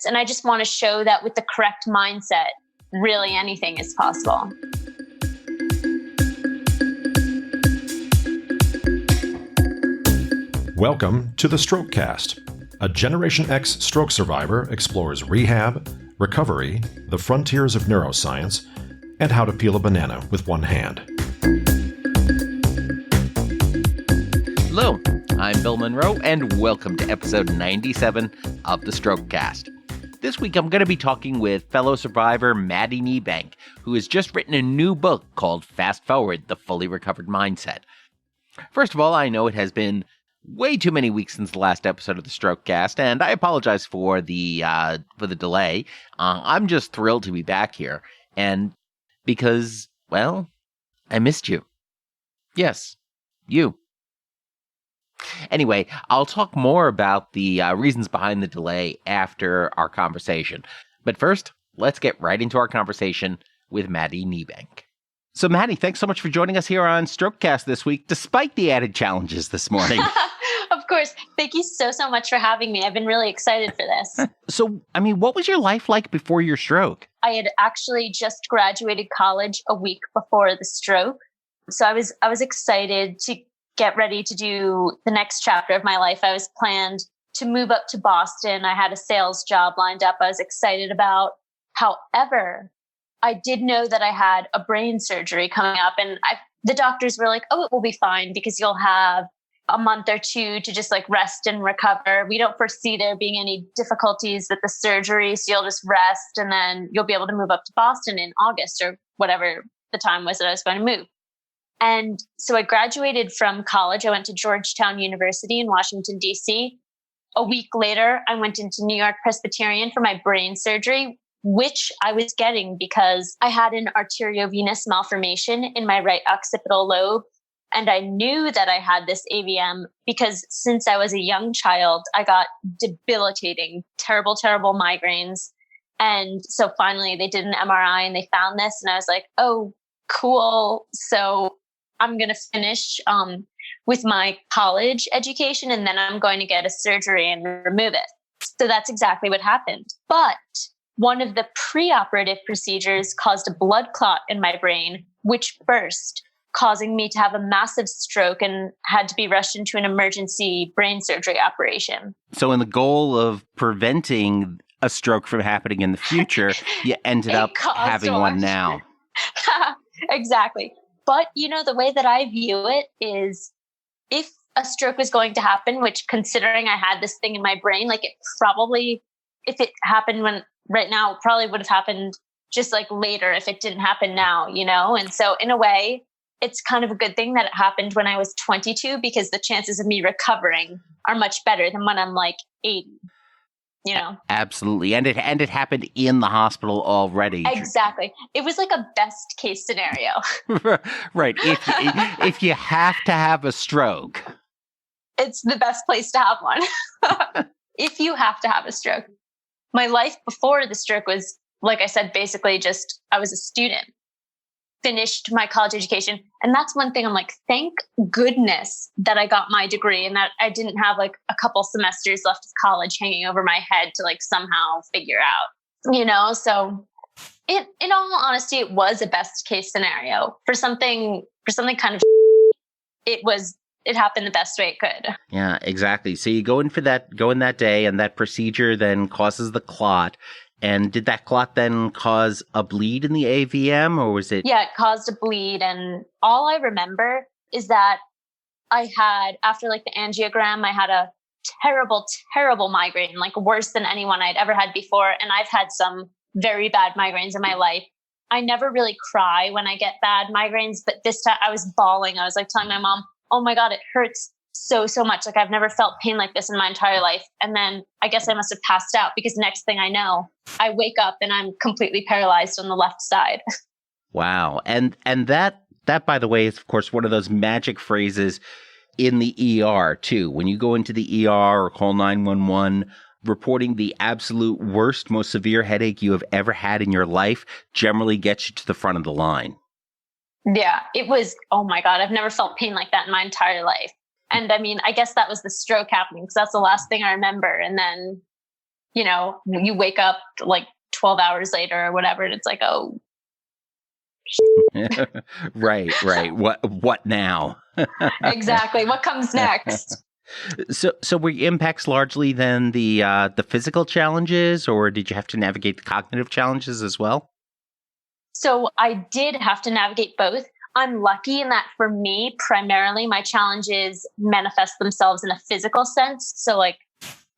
And I just want to show that with the correct mindset, really anything is possible. Welcome to the Strokecast. A Generation X stroke survivor explores rehab, recovery, the frontiers of neuroscience, and how to peel a banana with one hand. Hello, I'm Bill Monroe, and welcome to episode 97 of the Strokecast. This week, I'm going to be talking with fellow survivor Maddi Niebanck, who has just written a new book called Fast Forward, The Fully Recovered Mindset. First of all, I know it has been way too many weeks since the last episode of the Strokecast, and I apologize for the delay. I'm just thrilled to be back here, and because, well, I missed you. Yes, you. Anyway, I'll talk more about the reasons behind the delay after our conversation. But first, let's get right into our conversation with Maddi Niebanck. So, Maddi, thanks so much for joining us here on Strokecast this week, despite the added challenges this morning. Of course. Thank you so much for having me. I've been really excited for this. So, what was your life like before your stroke? I had actually just graduated college a week before the stroke. So I was excited to get ready to do the next chapter of my life. I was planned to move up to Boston. I had a sales job lined up I was excited about. However, I did know that I had a brain surgery coming up, and the doctors were like, oh, it will be fine because you'll have a month or two to just like rest and recover. We don't foresee there being any difficulties with the surgery. So you'll just rest and then you'll be able to move up to Boston in August or whatever the time was that I was going to move. And so I graduated from college. I went to Georgetown University in Washington, D.C. A week later, I went into New York Presbyterian for my brain surgery, which I was getting because I had an arteriovenous malformation in my right occipital lobe. And I knew that I had this AVM because since I was a young child, I got debilitating, terrible migraines. And so finally they did an MRI and they found this. And I was like, oh, cool. So I'm going to finish with my college education and then I'm going to get a surgery and remove it. So that's exactly what happened. But one of the preoperative procedures caused a blood clot in my brain, which burst, causing me to have a massive stroke and had to be rushed into an emergency brain surgery operation. So in the goal of preventing a stroke from happening in the future, you ended up having one now. Exactly. But, the way that I view it is if a stroke was going to happen, which considering I had this thing in my brain, like it probably, if it happened right now, it probably would have happened just like later if it didn't happen now, And so in a way, it's kind of a good thing that it happened when I was 22 because the chances of me recovering are much better than when I'm like 80, Absolutely. And it happened in the hospital already. Exactly. It was like a best case scenario. Right. If you have to have a stroke. It's the best place to have one. If you have to have a stroke. My life before the stroke was, like I said, basically just I was a student. Finished my college education. And that's one thing I'm like, thank goodness that I got my degree and that I didn't have like a couple semesters left of college hanging over my head to like somehow figure out, So in all honesty, it was a best case scenario for something kind of it happened the best way it could. Yeah, exactly. So you go in that day and that procedure then causes the clot. And did that clot then cause a bleed in the AVM or was it? Yeah, it caused a bleed. And all I remember is that I had, after like the angiogram, I had a terrible migraine, like worse than anyone I'd ever had before. And I've had some very bad migraines in my life. I never really cry when I get bad migraines, but this time I was bawling. I was like telling my mom, oh my God, it hurts so much. Like I've never felt pain like this in my entire life. And then I guess I must have passed out because next thing I know, I wake up and I'm completely paralyzed on the left side. Wow. And that by the way is of course one of those magic phrases in the ER too. When you go into the ER or call 911, reporting the absolute worst, most severe headache you have ever had in your life generally gets you to the front of the line. Yeah, it was, oh my God, I've never felt pain like that in my entire life. And I mean, I guess that was the stroke happening because that's the last thing I remember. And then you wake up like 12 hours later or whatever, and it's like, oh. Right. What now? Exactly. What comes next? So were your impacts largely then the physical challenges, or did you have to navigate the cognitive challenges as well? So I did have to navigate both. I'm lucky in that for me, primarily my challenges manifest themselves in a physical sense. So like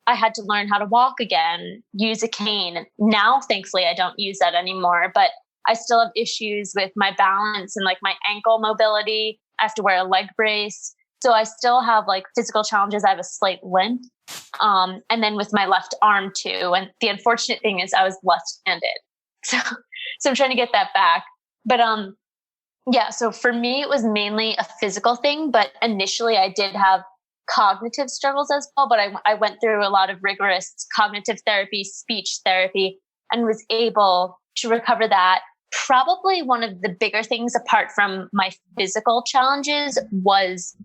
I had to learn how to walk again, use a cane. Now, thankfully, I don't use that anymore, but I still have issues with my balance and like my ankle mobility. I have to wear a leg brace. So I still have like physical challenges. I have a slight limp. And then with my left arm too. And the unfortunate thing is I was left-handed. So I'm trying to get that back. But yeah, so for me, it was mainly a physical thing. But initially I did have cognitive struggles as well. But I went through a lot of rigorous cognitive therapy, speech therapy, and was able to recover that. Probably one of the bigger things apart from my physical challenges was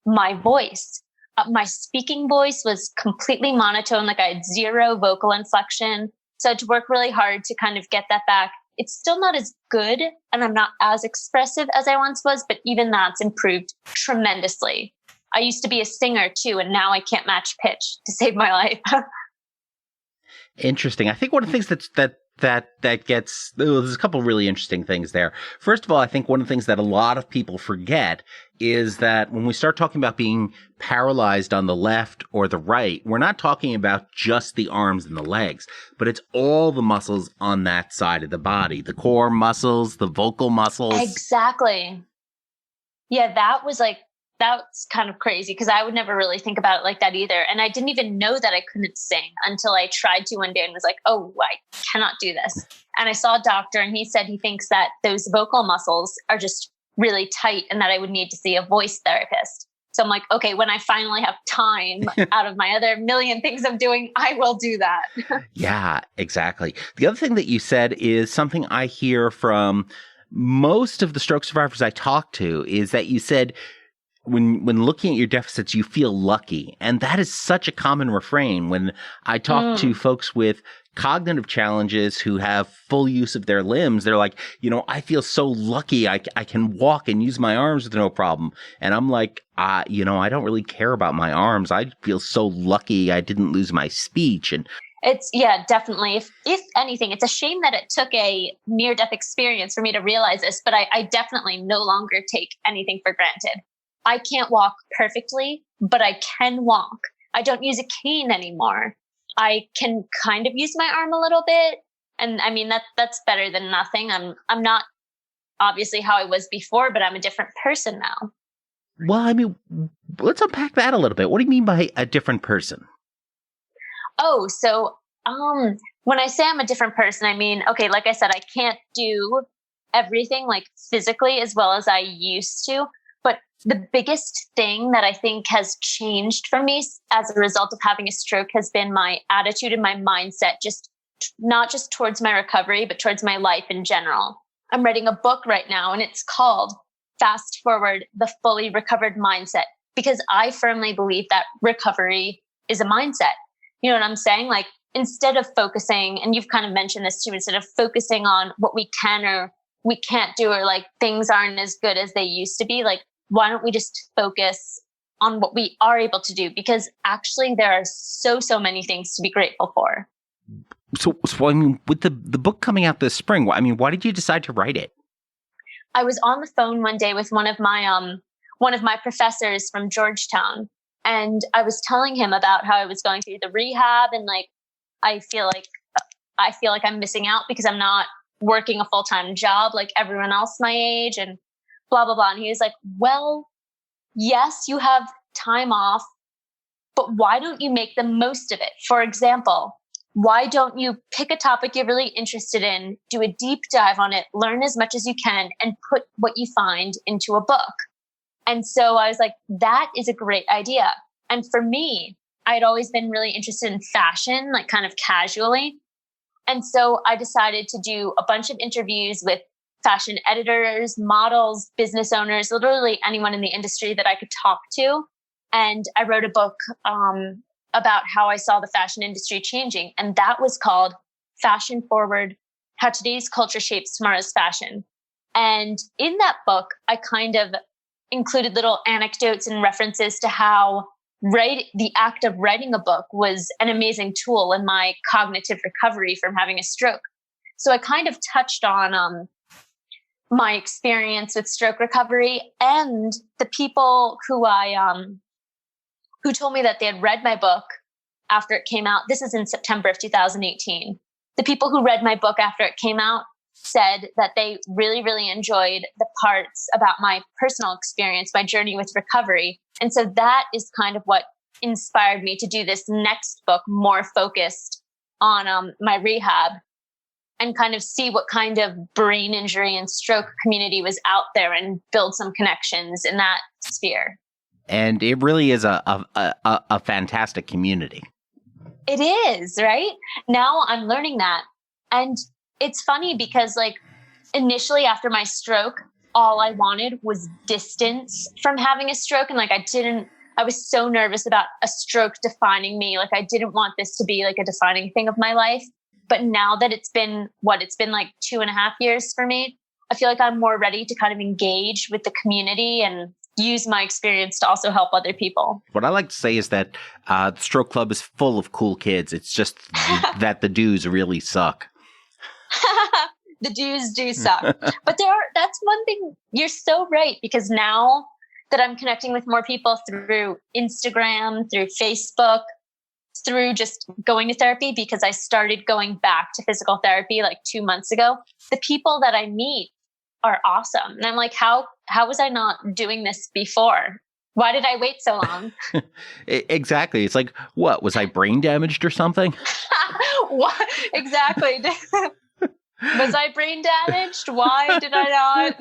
my voice. My speaking voice was completely monotone. Like I had zero vocal inflection. So I had to work really hard to kind of get that back. It's still not as good and I'm not as expressive as I once was, but even that's improved tremendously. I used to be a singer too, and now I can't match pitch to save my life. Interesting. I think one of the things that gets, there's a couple of really interesting things there. First of all, I think one of the things that a lot of people forget is that when we start talking about being paralyzed on the left or the right, we're not talking about just the arms and the legs, but it's all the muscles on that side of the body, the core muscles, the vocal muscles. Exactly. Yeah, that's kind of crazy because I would never really think about it like that either. And I didn't even know that I couldn't sing until I tried to one day and was like, oh, I cannot do this. And I saw a doctor and he said he thinks that those vocal muscles are just really tight and that I would need to see a voice therapist. So I'm like, okay, when I finally have time out of my other million things I'm doing, I will do that. Yeah, exactly. The other thing that you said is something I hear from most of the stroke survivors I talk to is that you said, when looking at your deficits, you feel lucky. And that is such a common refrain. When I talk to folks with cognitive challenges who have full use of their limbs, they're like, I feel so lucky. I can walk and use my arms with no problem. And I'm like, I don't really care about my arms. I feel so lucky I didn't lose my speech. And yeah, definitely. If anything, it's a shame that it took a near-death experience for me to realize this, but I definitely no longer take anything for granted. I can't walk perfectly, but I can walk. I don't use a cane anymore. I can kind of use my arm a little bit. And I mean, that's better than nothing. I'm not obviously how I was before, but I'm a different person now. Well, I mean, let's unpack that a little bit. What do you mean by a different person? Oh, so when I say I'm a different person, I mean, okay, like I said, I can't do everything like physically as well as I used to. But the biggest thing that I think has changed for me as a result of having a stroke has been my attitude and my mindset, just not just towards my recovery, but towards my life in general. I'm writing a book right now and it's called Fast Forward, the Fully Recovered Mindset, because I firmly believe that recovery is a mindset. You know what I'm saying? Like instead of focusing, and you've kind of mentioned this too, instead of focusing on what we can or we can't do, or like things aren't as good as they used to be, like, why don't we just focus on what we are able to do? Because actually there are so many things to be grateful for. So I mean, with the book coming out this spring, why did you decide to write it? I was on the phone one day with one of my professors from Georgetown, and I was telling him about how I was going through the rehab and like, I feel like I'm missing out because I'm not working a full-time job like everyone else my age and blah, blah, blah. And he was like, well, yes, you have time off, but why don't you make the most of it? For example, why don't you pick a topic you're really interested in, do a deep dive on it, learn as much as you can, and put what you find into a book? And so I was like, that is a great idea. And for me, I'd always been really interested in fashion, like kind of casually. And so I decided to do a bunch of interviews with fashion editors, models, business owners, literally anyone in the industry that I could talk to. And I wrote a book about how I saw the fashion industry changing. And that was called Fashion Forward: How Today's Culture Shapes Tomorrow's Fashion. And in that book, I kind of included little anecdotes and references to how the act of writing a book was an amazing tool in my cognitive recovery from having a stroke. So I kind of touched on my experience with stroke recovery, and the people who told me that they had read my book after it came out. This is in September of 2018. The people who read my book after it came out said that they really, really enjoyed the parts about my personal experience, my journey with recovery. And so that is kind of what inspired me to do this next book, more focused on my rehab, and kind of see what kind of brain injury and stroke community was out there and build some connections in that sphere. And it really is a fantastic community. It is, right? Now I'm learning that. And it's funny because initially after my stroke, all I wanted was distance from having a stroke. And I was so nervous about a stroke defining me. I didn't want this to be a defining thing of my life. But now that it's been 2.5 years for me, I feel like I'm more ready to kind of engage with the community and use my experience to also help other people. What I like to say is that the Stroke Club is full of cool kids. It's just that the dues really suck. The dues do suck. But that's one thing. You're so right, because now that I'm connecting with more people through Instagram, through Facebook, through just going to therapy, because I started going back to physical therapy 2 months ago, the people that I meet are awesome. And I'm like, how was I not doing this before? Why did I wait so long? Exactly. It's like, what? Was I brain damaged or something? What? Exactly. Was I brain damaged? Why did I not?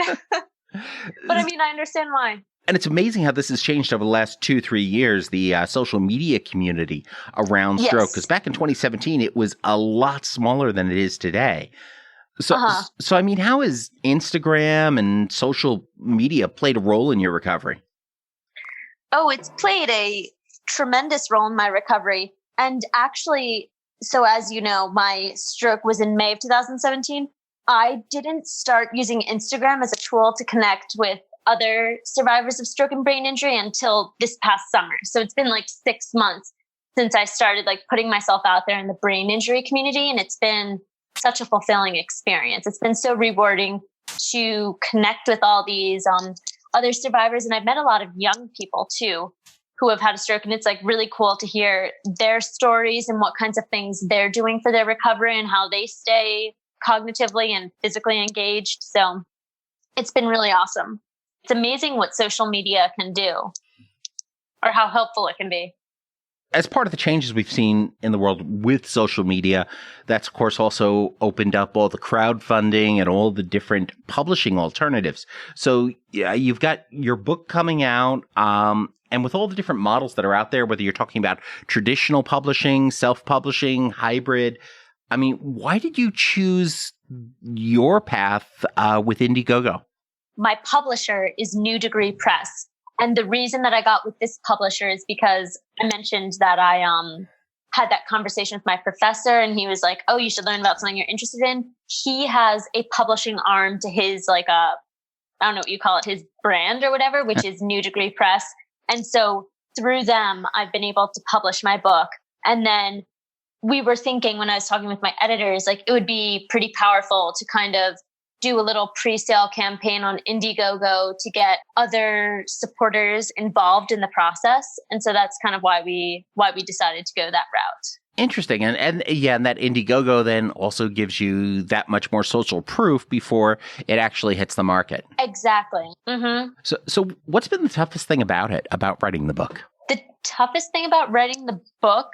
But I understand why. And it's amazing how this has changed over the last 2-3 years, the social media community around stroke. Because back in 2017, it was a lot smaller than it is today. So how has Instagram and social media played a role in your recovery? Oh, it's played a tremendous role in my recovery. And actually, so as you know, my stroke was in May of 2017. I didn't start using Instagram as a tool to connect with other survivors of stroke and brain injury until this past summer. So it's been 6 months since I started putting myself out there in the brain injury community. And it's been such a fulfilling experience. It's been so rewarding to connect with all these other survivors. And I've met a lot of young people too, who have had a stroke. And it's really cool to hear their stories and what kinds of things they're doing for their recovery and how they stay cognitively and physically engaged. So it's been really awesome. It's amazing what social media can do, or how helpful it can be. As part of the changes we've seen in the world with social media, that's, of course, also opened up all the crowdfunding and all the different publishing alternatives. So you've got your book coming out, and with all the different models that are out there, whether you're talking about traditional publishing, self-publishing, hybrid, why did you choose your path with Indiegogo? My publisher is New Degree Press. And the reason that I got with this publisher is because I mentioned that I had that conversation with my professor, and he was like, oh, you should learn about something you're interested in. He has a publishing arm to his, I don't know what you call it, his brand or whatever, which is New Degree Press. And so through them, I've been able to publish my book. And then we were thinking, when I was talking with my editors, it would be pretty powerful to kind of do a little pre-sale campaign on Indiegogo to get other supporters involved in the process. And so that's kind of why we decided to go that route. Interesting. And that Indiegogo then also gives you that much more social proof before it actually hits the market. Exactly. Mm-hmm. So what's been the toughest thing about writing the book? The toughest thing about writing the book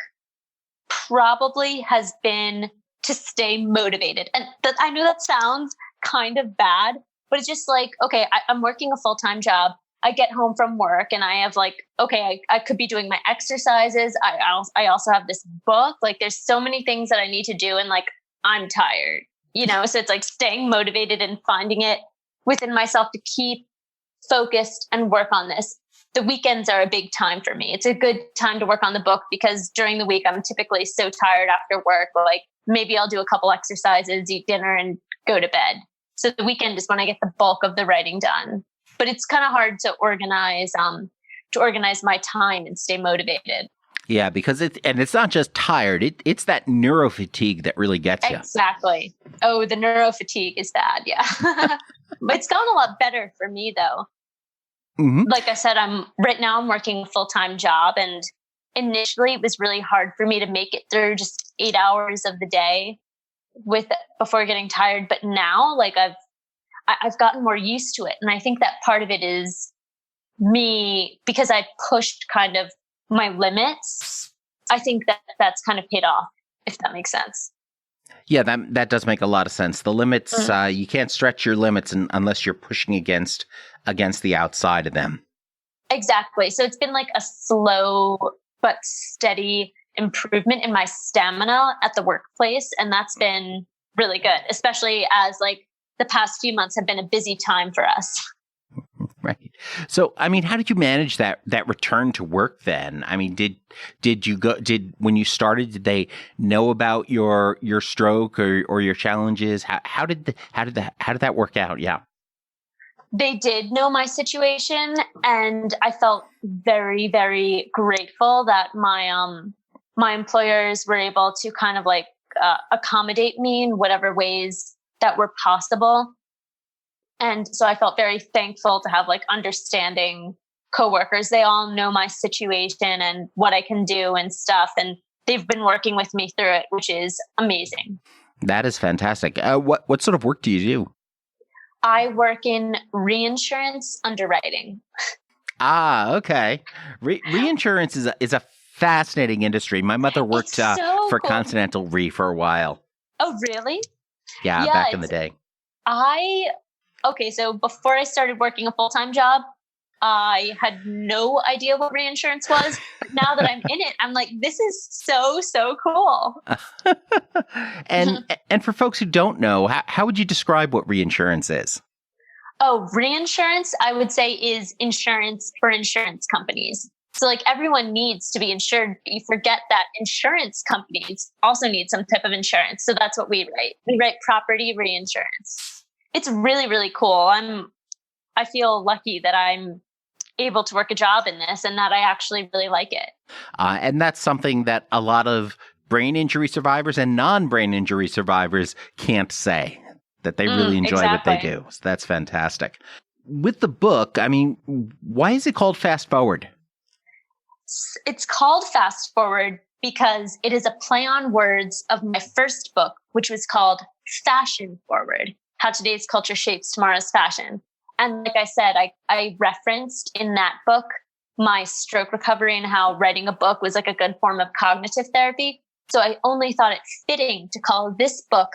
probably has been to stay motivated. And I know that sounds kind of bad, but it's just okay, I'm working a full-time job. I get home from work and I have I could be doing my exercises. I also have this book. There's so many things that I need to do, and I'm tired, so it's staying motivated and finding it within myself to keep focused and work on this. the weekends are a big time for me. It's a good time to work on the book because during the week, I'm typically so tired after work. Like maybe I'll do a couple exercises, eat dinner, and go to bed. So the weekend is when I get the bulk of the writing done. But it's kind of hard to organize my time and stay motivated. Yeah, because it's not just tired. It's that neurofatigue that really gets you. Exactly. Oh, the neurofatigue is bad. Yeah. But it's gone a lot better for me though. Mm-hmm. Like I said, right now I'm working a full-time job, and initially it was really hard for me to make it through just 8 hours of the day before getting tired. But now, like I've gotten more used to it. And I think that part of it is me, because I pushed kind of my limits. I think that's kind of paid off, if that makes sense. Yeah, that does make a lot of sense. The limits, you can't stretch your limits unless you're pushing against the outside of them. Exactly. So it's been like a slow but steady improvement in my stamina at the workplace. And that's been really good, especially as like the past few months have been a busy time for us. Right. So, I mean, how did you manage that return to work then? I mean, when you started, did they know about your stroke or your challenges? How did that work out? Yeah. They did know my situation, and I felt very, very grateful that my employers were able to kind of like accommodate me in whatever ways that were possible. And so I felt very thankful to have like understanding coworkers. They all know my situation and what I can do and stuff. And they've been working with me through it, which is amazing. That is fantastic. What sort of work do you do? I work in reinsurance underwriting. Ah, okay. Reinsurance is a fascinating industry. My mother worked for cool. Continental Re for a while. Oh, really? Yeah, back in the day. So before I started working a full-time job, I had no idea what reinsurance was. But now that I'm in it, I'm like, this is so cool. And for folks who don't know, how would you describe what reinsurance is? Oh, reinsurance, I would say, is insurance for insurance companies. So like everyone needs to be insured, but you forget that insurance companies also need some type of insurance. So that's what we write. We write property reinsurance. It's really, really cool. I feel lucky that I'm able to work a job in this and that I actually really like it. And that's something that a lot of brain injury survivors and non-brain injury survivors can't say, that they really enjoy what they do. So that's fantastic. With the book, I mean, why is it called Fast Forward? It's called Fast Forward because it is a play on words of my first book, which was called Fashion Forward: How Today's Culture Shapes Tomorrow's Fashion. And like I said, I referenced in that book my stroke recovery and how writing a book was like a good form of cognitive therapy. So I only thought it fitting to call this book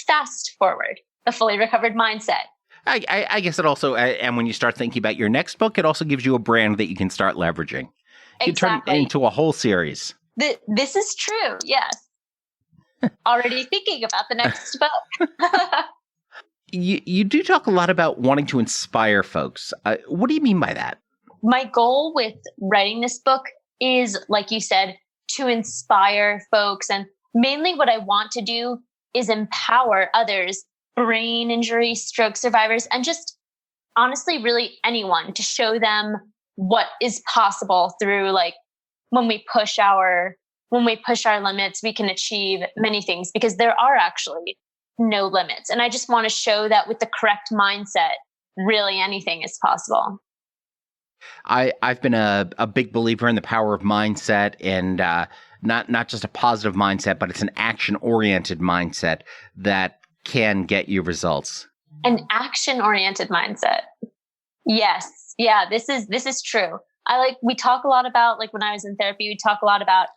Fast Forward: The Fully Recovered Mindset. I guess it also, and when you start thinking about your next book, it also gives you a brand that you can start leveraging. You turn it into a whole series. This is true, yes. Already thinking about the next book. You do talk a lot about wanting to inspire folks. What do you mean by that? My goal with writing this book is, like you said, to inspire folks. And mainly what I want to do is empower others, brain injury, stroke survivors, and just honestly, really anyone, to show them what is possible through like when we push our limits, we can achieve many things because there are actually no limits. And I just want to show that with the correct mindset, really anything is possible. I've been a big believer in the power of mindset, and not just a positive mindset, but it's an action-oriented mindset that can get you results. An action-oriented mindset. Yes. Yeah, this is true. We talk a lot about, like when I was in therapy, we talk a lot about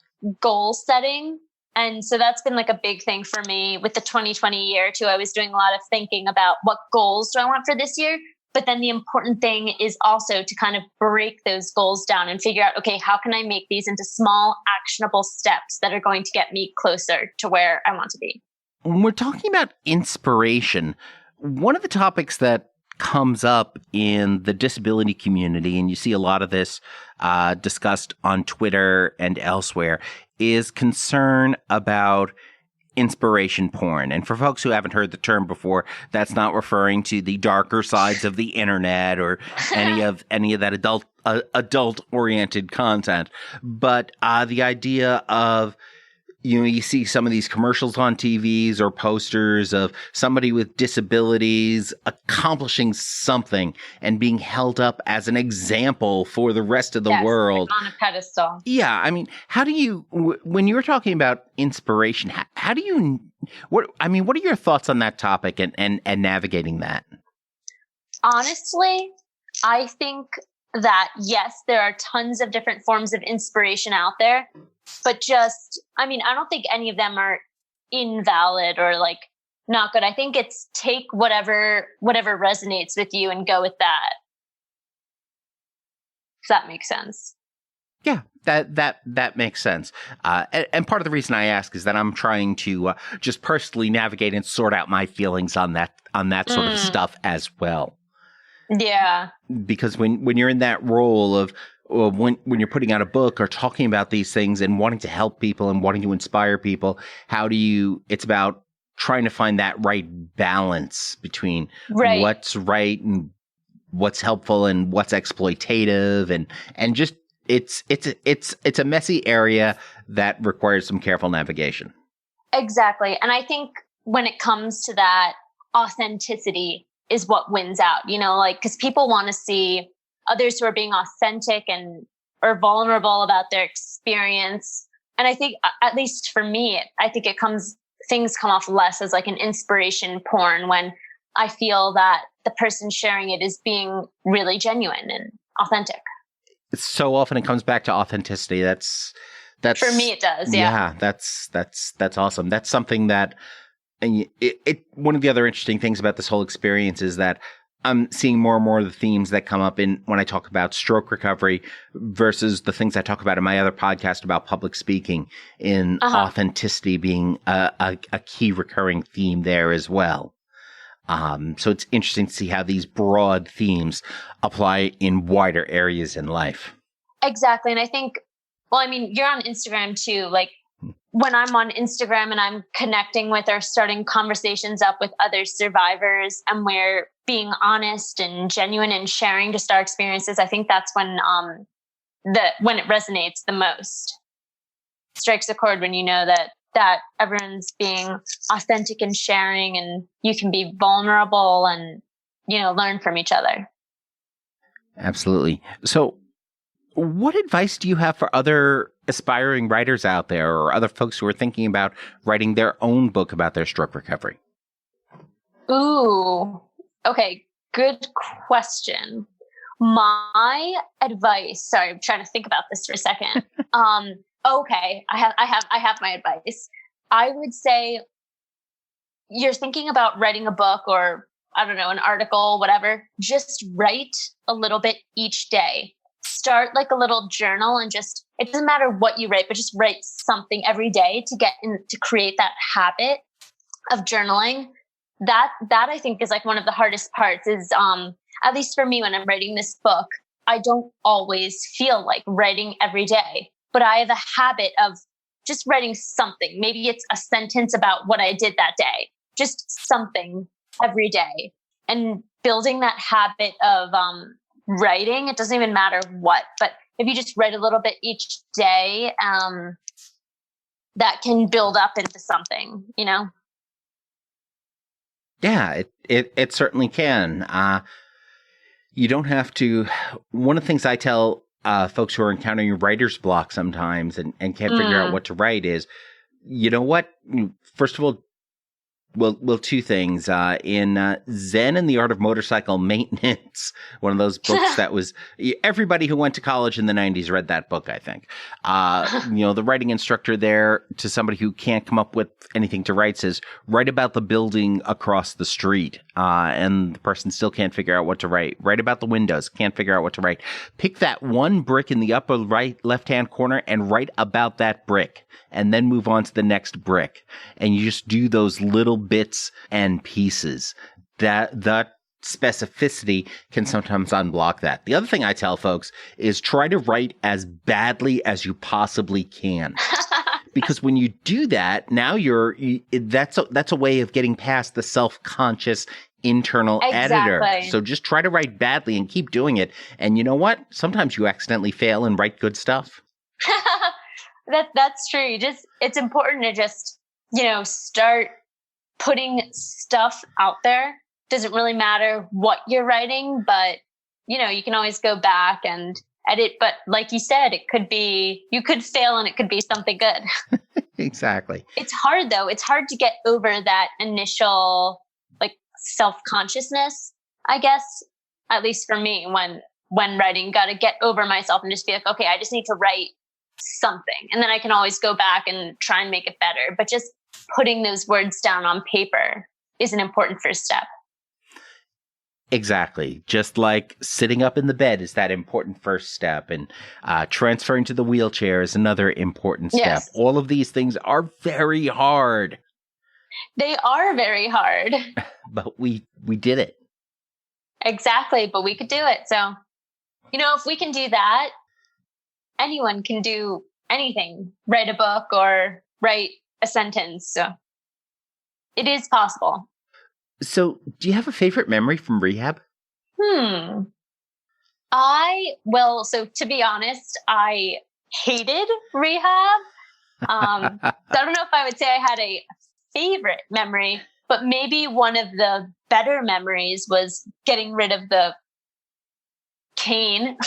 goal setting. And so that's been like a big thing for me with the 2020 year too. I was doing a lot of thinking about what goals do I want for this year? But then the important thing is also to kind of break those goals down and figure out, okay, how can I make these into small actionable steps that are going to get me closer to where I want to be? When we're talking about inspiration, one of the topics that comes up in the disability community, and you see a lot of this discussed on Twitter and elsewhere, is concern about inspiration porn. And for folks who haven't heard the term before, that's not referring to the darker sides of the internet or any of that adult oriented content, but the idea of, you see some of these commercials on TVs or posters of somebody with disabilities accomplishing something and being held up as an example for the rest of the world. Like on a pedestal. Yeah. I mean, how do you, when you're talking about inspiration, how do you, what are your thoughts on that topic and navigating that? Honestly, I think that, yes, there are tons of different forms of inspiration out there, but I don't think any of them are invalid or like not good. I think it's take whatever resonates with you and go with that. If that makes sense. Yeah, that makes sense. And part of the reason I ask is that I'm trying to just personally navigate and sort out my feelings on that sort of stuff as well. Yeah. Because when you're in that role of when you're putting out a book or talking about these things and wanting to help people and wanting to inspire people, it's about trying to find that right balance between what's right and what's helpful and what's exploitative and just it's a messy area that requires some careful navigation. Exactly. And I think when it comes to that, authenticity is what wins out, because people want to see others who are being authentic and or vulnerable about their experience. And I think, at least for me, I think things come off less as like an inspiration porn when I feel that the person sharing it is being really genuine and authentic. So often it comes back to authenticity. That's for me, it does. Yeah. That's awesome. That's something that, and one of the other interesting things about this whole experience is that I'm seeing more and more of the themes that come up when I talk about stroke recovery versus the things I talk about in my other podcast about public speaking, in authenticity being a key recurring theme there as well. So it's interesting to see how these broad themes apply in wider areas in life. Exactly. And I think, you're on Instagram too. Like when I'm on Instagram and I'm connecting with or starting conversations up with other survivors and we're being honest and genuine and sharing just our experiences, I think that's when it resonates the most. Strikes a chord when you know that everyone's being authentic and sharing and you can be vulnerable and, learn from each other. Absolutely. So what advice do you have for other aspiring writers out there or other folks who are thinking about writing their own book about their stroke recovery? Ooh, okay. Good question. My advice, sorry, I'm trying to think about this for a second. Okay. I have my advice. I would say you're thinking about writing a book or I don't know, an article, whatever, just write a little bit each day. Start like a little journal and it doesn't matter what you write, but just write something every day to create that habit of journaling. That I think is like one of the hardest parts is, at least for me, when I'm writing this book, I don't always feel like writing every day, but I have a habit of just writing something. Maybe it's a sentence about what I did that day, just something every day, and building that habit of, writing. It doesn't even matter what, but if you just write a little bit each day, that can build up into something, Yeah, it certainly can. You don't have to. One of the things I tell folks who are encountering writer's block sometimes and can't figure out what to write is, you know what? First of all, well, two things. In Zen and the Art of Motorcycle Maintenance, one of those books that was, everybody who went to college in the 90s read that book, I think. The writing instructor there, to somebody who can't come up with anything to write, says, write about the building across the street. And the person still can't figure out what to write. Write about the windows, can't figure out what to write. Pick that one brick in the upper right, left-hand corner and write about that brick. And then move on to the next brick. And you just do those little bits and pieces. That specificity can sometimes unblock that. The other thing I tell folks is try to write as badly as you possibly can. Because when you do that, now that's a way of getting past the self-conscious internal editor. So just try to write badly and keep doing it. And you know what? Sometimes you accidentally fail and write good stuff. That's true. It's important to just, start putting stuff out there. Doesn't really matter what you're writing, but you can always go back and edit. But like you said, you could fail and it could be something good. Exactly. It's hard though. It's hard to get over that initial self-consciousness, I guess, at least for me, when writing, got to get over myself and just be like, okay, I just need to write something. And then I can always go back and try and make it better. But just putting those words down on paper is an important first step. Exactly. Just like sitting up in the bed is that important first step, and transferring to the wheelchair is another important step. Yes. All of these things are very hard. They are very hard. But we did it. Exactly. But we could do it. So, if we can do that, anyone can do anything, write a book or write a sentence. So it is possible. So do you have a favorite memory from rehab? So to be honest, I hated rehab. So I don't know if I would say I had a favorite memory, but maybe one of the better memories was getting rid of the cane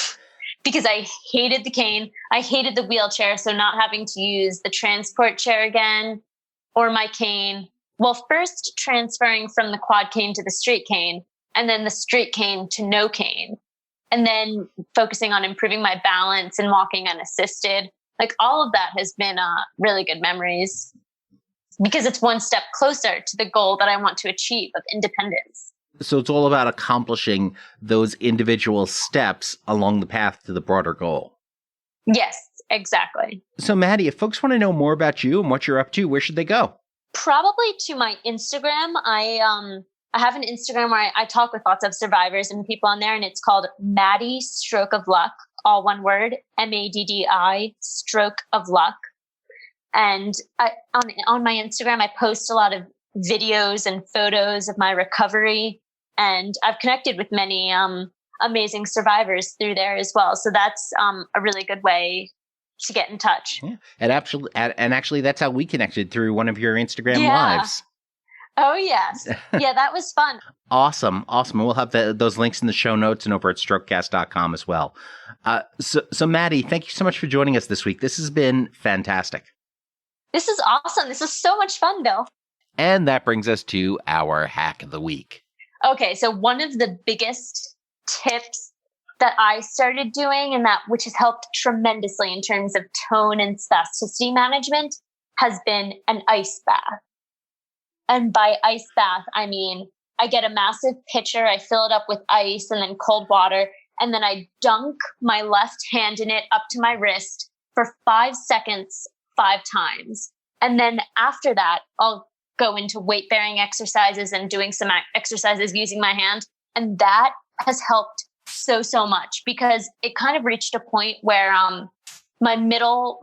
because I hated the cane. I hated the wheelchair. So not having to use the transport chair again or my cane. Well, first transferring from the quad cane to the straight cane, and then the straight cane to no cane, and then focusing on improving my balance and walking unassisted. All of that has been really good memories because it's one step closer to the goal that I want to achieve of independence. So it's all about accomplishing those individual steps along the path to the broader goal. Yes, exactly. So Maddi, if folks want to know more about you and what you're up to, where should they go? Probably to my Instagram. I have an Instagram where I talk with lots of survivors and people on there, and it's called Maddi Stroke of Luck, all one word, MADDI, Stroke of Luck. And on my Instagram, I post a lot of videos and photos of my recovery, and I've connected with many amazing survivors through there as well. So that's a really good way to get in touch. Yeah. And actually, that's how we connected, through one of your Instagram lives. Oh, yes. Yeah, that was fun. Awesome. We'll have those links in the show notes and over at strokecast.com as well. So Maddi, thank you so much for joining us this week. This has been fantastic. This is awesome. This is so much fun, Bill. And that brings us to our hack of the week. Okay, so one of the biggest tips that I started doing, and that which has helped tremendously in terms of tone and spasticity management, has been an ice bath. And by ice bath, I mean, I get a massive pitcher, I fill it up with ice and then cold water, and then I dunk my left hand in it up to my wrist for 5 seconds, 5 times. And then after that, I'll go into weight-bearing exercises and doing some exercises using my hand. And that has helped so much, because it kind of reached a point where my middle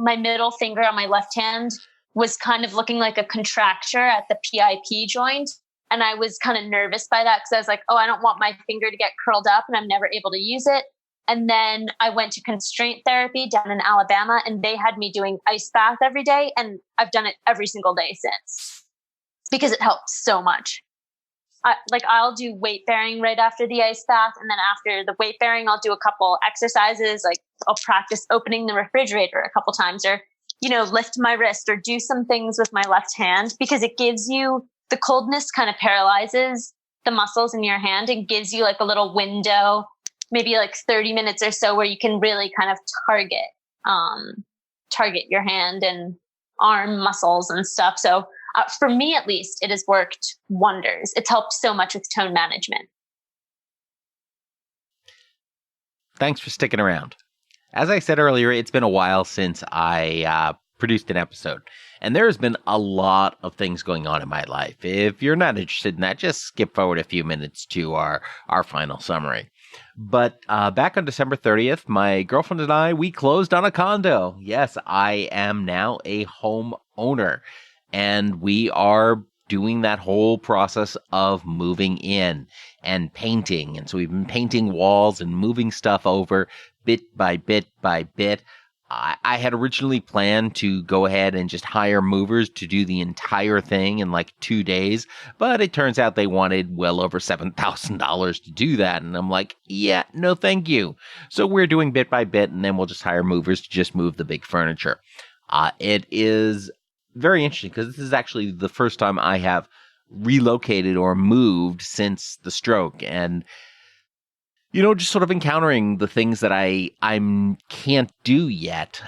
finger on my left hand was kind of looking like a contracture at the PIP joint. And I was kind of nervous by that, because I was like, oh, I don't want my finger to get curled up and I'm never able to use it. And then I went to constraint therapy down in Alabama, and they had me doing ice bath every day. And I've done it every single day since, because it helps so much. I'll do weight bearing right after the ice bath. And then after the weight bearing, I'll do a couple exercises. I'll practice opening the refrigerator a couple times, or, lift my wrist, or do some things with my left hand, because it gives you, the coldness kind of paralyzes the muscles in your hand and gives you a little window, maybe 30 minutes or so, where you can really kind of target your hand and arm muscles and stuff. So for me, at least, it has worked wonders. It's helped so much with tone management. Thanks for sticking around. As I said earlier, it's been a while since I produced an episode. And there has been a lot of things going on in my life. If you're not interested in that, just skip forward a few minutes to our final summary. But back on December 30th, my girlfriend and I, we closed on a condo. Yes, I am now a home owner, and we are doing that whole process of moving in and painting. And so we've been painting walls and moving stuff over bit by bit by bit. I had originally planned to go ahead and just hire movers to do the entire thing in like 2 days, but it turns out they wanted well over $7,000 to do that. And I'm like, yeah, no, thank you. So we're doing bit by bit, and then we'll just hire movers to just move the big furniture. It is very interesting because this is actually the first time I have relocated or moved since the stroke. And just sort of encountering the things that I can't do yet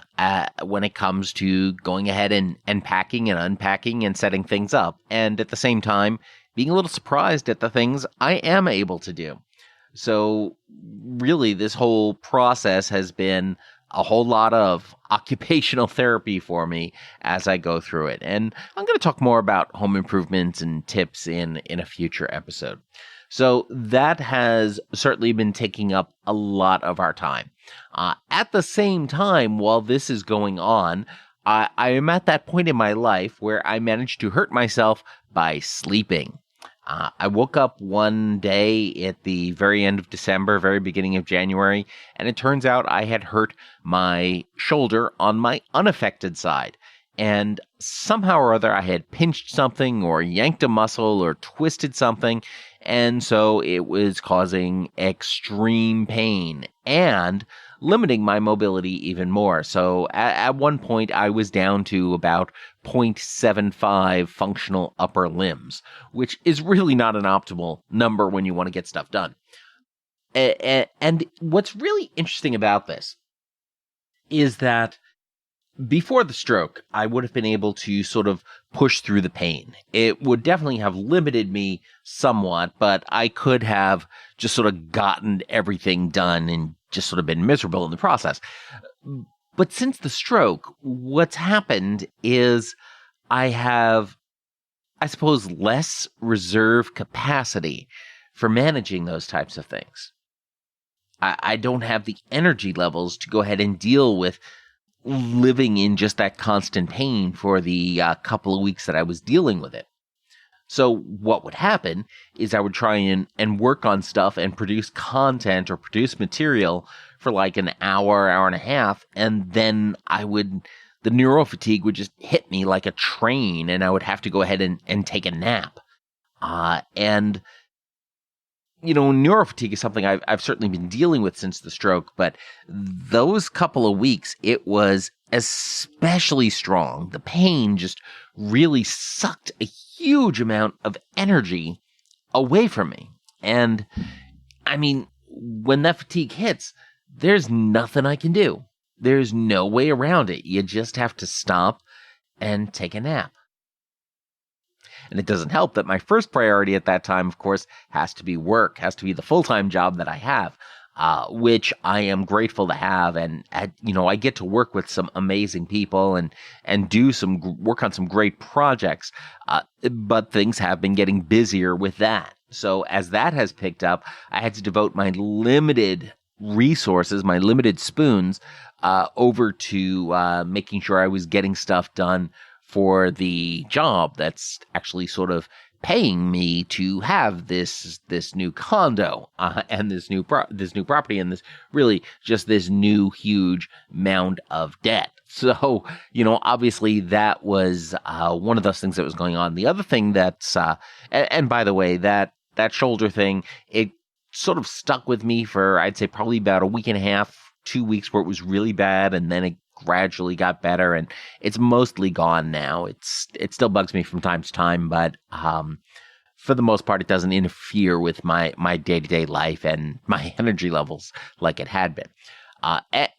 when it comes to going ahead and packing and unpacking and setting things up. And at the same time, being a little surprised at the things I am able to do. So really, this whole process has been a whole lot of occupational therapy for me as I go through it. And I'm going to talk more about home improvements and tips in a future episode. So that has certainly been taking up a lot of our time. At the same time, while this is going on, I am at that point in my life where I managed to hurt myself by sleeping. I woke up one day at the very end of December, very beginning of January, and it turns out I had hurt my shoulder on my unaffected side. And somehow or other, I had pinched something or yanked a muscle or twisted something. And so it was causing extreme pain and limiting my mobility even more. So at one point, I was down to about 0.75 functional upper limbs, which is really not an optimal number when you want to get stuff done. And what's really interesting about this is that before the stroke, I would have been able to sort of push through the pain. It would definitely have limited me somewhat, but I could have just sort of gotten everything done and just sort of been miserable in the process. But since the stroke, what's happened is I have, I suppose, less reserve capacity for managing those types of things. I don't have the energy levels to go ahead and deal with living in just that constant pain for the couple of weeks that I was dealing with it. So what would happen is I would try and work on stuff and produce content or produce material for like an hour, hour and a half, and then the neuro fatigue would just hit me like a train, and I would have to go ahead and take a nap. Neuro fatigue is something I've certainly been dealing with since the stroke, but those couple of weeks, it was especially strong. The pain just really sucked a huge amount of energy away from me. And I mean, when that fatigue hits, there's nothing I can do. There's no way around it. You just have to stop and take a nap. And it doesn't help that my first priority at that time, of course, has to be work, has to be the full-time job that I have, which I am grateful to have. And, I get to work with some amazing people and do work on some great projects. But things have been getting busier with that. So as that has picked up, I had to devote my limited resources, my limited spoons, over to making sure I was getting stuff done for the job that's actually sort of paying me to have this new condo and this new property and this new huge mound of debt. So, obviously that was one of those things that was going on. The other thing that's and by the way, that shoulder thing, it sort of stuck with me for, I'd say, probably about a week and a half, 2 weeks, where it was really bad, and then it gradually got better, and it's mostly gone now. It still bugs me from time to time, but for the most part, it doesn't interfere with my day-to-day life and my energy levels like it had been.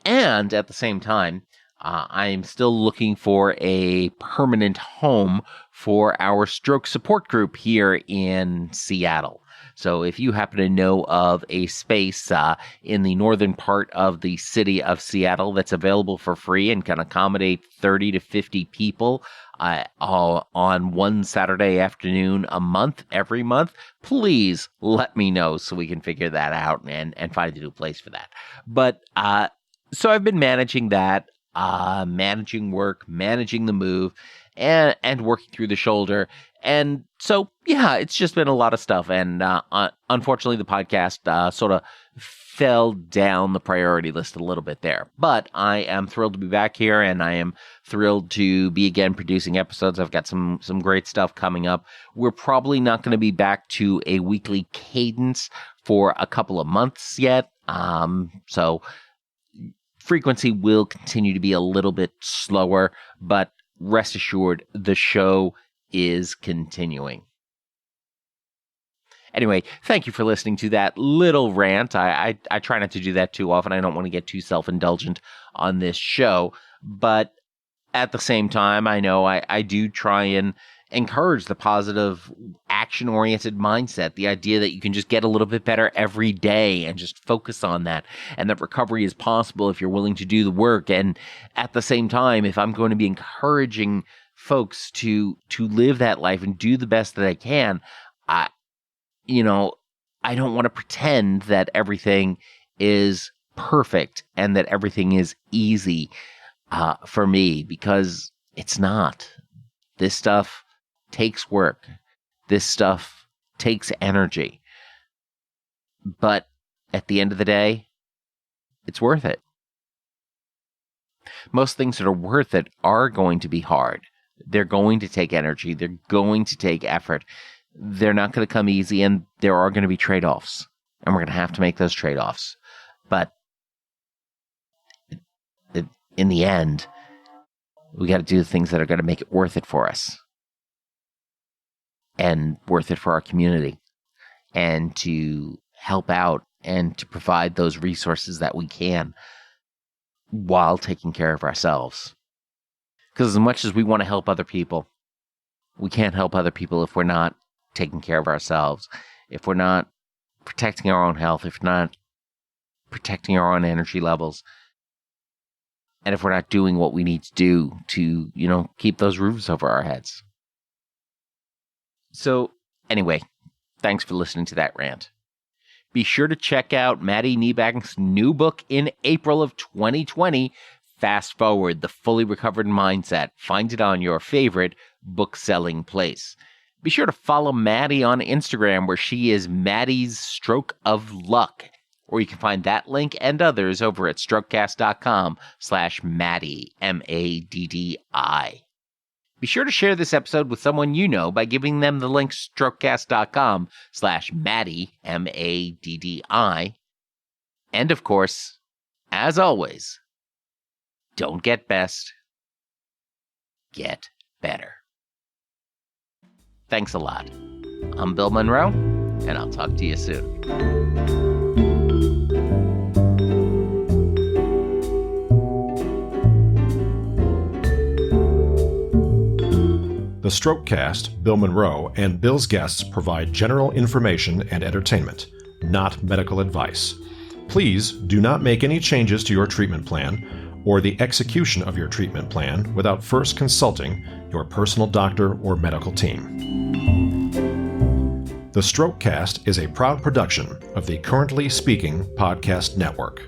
And at the same time, I'm still looking for a permanent home for our stroke support group here in Seattle. So if you happen to know of a space in the northern part of the city of Seattle that's available for free and can accommodate 30 to 50 people on one Saturday afternoon a month, every month, please let me know so we can figure that out and find a new place for that. But so I've been managing that, managing work, managing the move, and working through the shoulder. And so, yeah, it's just been a lot of stuff. And unfortunately, the podcast sort of fell down the priority list a little bit there. But I am thrilled to be back here, and I am thrilled to be again producing episodes. I've got some great stuff coming up. We're probably not going to be back to a weekly cadence for a couple of months yet. So frequency will continue to be a little bit slower, but rest assured, the show is continuing. Anyway, thank you for listening to that little rant. I try not to do that too often. I don't want to get too self-indulgent on this show. But at the same time, I know I do try and encourage the positive, action-oriented mindset, the idea that you can just get a little bit better every day and just focus on that, and that recovery is possible if you're willing to do the work. And at the same time, if I'm going to be encouraging folks to live that life and do the best that I can, I don't want to pretend that everything is perfect and that everything is easy for me, because it's not. This stuff takes work. This stuff takes energy. But at the end of the day, it's worth it. Most things that are worth it are going to be hard. They're going to take energy. They're going to take effort. They're not going to come easy, and there are going to be trade-offs. And we're going to have to make those trade-offs. But in the end, we got to do the things that are going to make it worth it for us. And worth it for our community. And to help out and to provide those resources that we can while taking care of ourselves. Because as much as we want to help other people, we can't help other people if we're not taking care of ourselves, if we're not protecting our own health, if we're not protecting our own energy levels, and if we're not doing what we need to do to, keep those roofs over our heads. So, anyway, thanks for listening to that rant. Be sure to check out Maddi Niebanck's new book in April of 2020, Fast Forward, The Fully Recovered Mindset. Find it on your favorite book-selling place. Be sure to follow Maddi on Instagram, where she is Maddi's Stroke of Luck. Or you can find that link and others over at strokecast.com/Maddi, Maddi. Be sure to share this episode with someone you know by giving them the link strokecast.com/Maddi, Maddi. And of course, as always, don't get best, get better. Thanks a lot. I'm Bill Monroe, and I'll talk to you soon. The Strokecast, Bill Monroe, and Bill's guests provide general information and entertainment, not medical advice. Please do not make any changes to your treatment plan or the execution of your treatment plan without first consulting your personal doctor or medical team. The Strokecast is a proud production of the Currently Speaking Podcast Network.